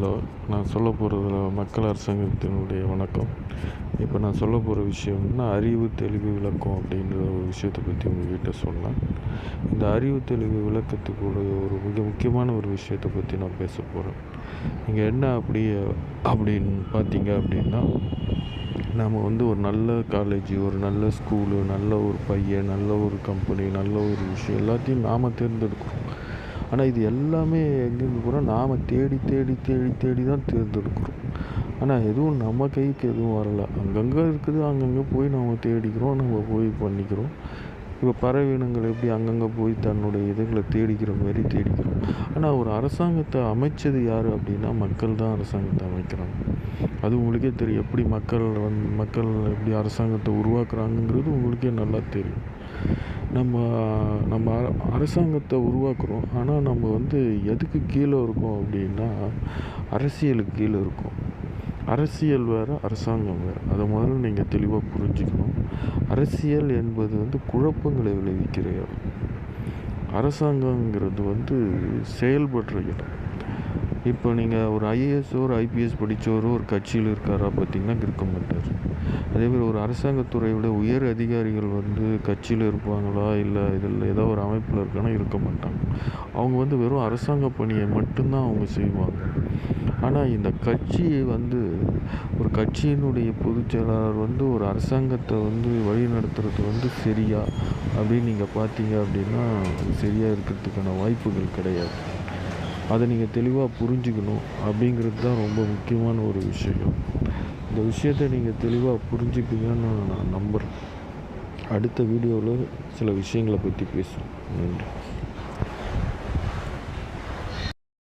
Hello. நான் சொல்ல போகிறதுல மக்கள் அரசாங்கத்தினுடைய வணக்கம். இப்போ நான் சொல்ல போகிற விஷயம்னா அறிவு தெளிவு விளக்கம் அப்படின்ற ஒரு விஷயத்தை பற்றி உங்கள்கிட்ட சொன்னேன். இந்த அறிவு தெளிவு விளக்கத்துக்குள்ள ஒரு மிக முக்கியமான ஒரு விஷயத்தை பற்றி நான் பேச போகிறேன். நீங்கள் என்ன அப்படின்னு பார்த்தீங்க அப்படின்னா, நாம் ஒரு நல்ல காலேஜ், ஒரு நல்ல ஸ்கூலு, நல்ல ஒரு பையன், நல்ல ஒரு கம்பெனி, நல்ல ஒரு விஷயம் எல்லாத்தையும் நாம் தேர்ந்தெடுக்கிறோம். ஆனால் இது எல்லாமே எங்கேருந்து போகிறோம், நாம் தேடி தேடி தேடி தேடி தான் தேர்ந்தெடுக்கிறோம். ஆனால் எதுவும் நம்ம கைக்கு எதுவும் வரலை. அங்கங்கே இருக்குது, அங்கங்கே போய் நம்ம தேடிக்கிறோம், நம்ம போய் பண்ணிக்கிறோம். இப்போ பறவை இனங்கள் எப்படி அங்கங்கே போய் தன்னுடைய இதுகளை தேடிக்கிற மாரி தேடிக்கிறோம். ஆனால் ஒரு அரசாங்கத்தை அமைச்சது யார் அப்படின்னா, மக்கள் தான் அரசாங்கத்தை அமைக்கிறாங்க. அது உங்களுக்கே தெரியும். எப்படி மக்கள் எப்படி அரசாங்கத்தை உருவாக்குறாங்கங்கிறது உங்களுக்கே நல்லா தெரியும். நம்ம நம்ம அரசாங்கத்தை உருவாக்குறோம். ஆனால் நம்ம எதுக்கு கீழே இருக்கோம் அப்படின்னா, அரசியலுக்கு கீழே இருக்கோம். அரசியல் வேறு, அரசாங்கம் வேறு. அதை முதல்ல நீங்கள் தெளிவாக புரிஞ்சுக்கணும். அரசியல் என்பது குழப்பங்களை விளைவிக்கிற இடம். அரசாங்கங்கிறது செயல்படுற இடம். இப்போ நீங்கள் ஒரு ஐஏஎஸ்ஸோ ஒரு ஐபிஎஸ் படித்தவரோ ஒரு கட்சியில் இருக்காரா பார்த்தீங்கன்னா இருக்க மாட்டார். அதேமாதிரி ஒரு அரசாங்கத்துறை விட உயர் அதிகாரிகள் கட்சியில் இருப்பாங்களா, இல்லை இதில் ஏதோ ஒரு அமைப்பில் இருக்கானா இருக்க மாட்டாங்க. அவங்க வெறும் அரசாங்க பணியை மட்டும்தான் அவங்க செய்வாங்க. ஆனால் இந்த கட்சி ஒரு கட்சியினுடைய பொதுச் செயலாளர் ஒரு அரசாங்கத்தை வழி நடத்துறது சரியா அப்படின்னு நீங்கள் பார்த்தீங்க அப்படின்னா சரியாக இருக்கிறதுக்கான வாய்ப்புகள் கிடையாது. அதை நீங்கள் தெளிவாக புரிஞ்சுக்கணும் அப்படிங்கிறது தான் ரொம்ப முக்கியமான ஒரு விஷயம். இந்த விஷயத்தை நீங்கள் தெளிவாக புரிஞ்சுப்பீங்கன்னு நான் நம்புகிறேன். அடுத்த வீடியோவில் சில விஷயங்களை பற்றி பேசுவோம். நன்றி.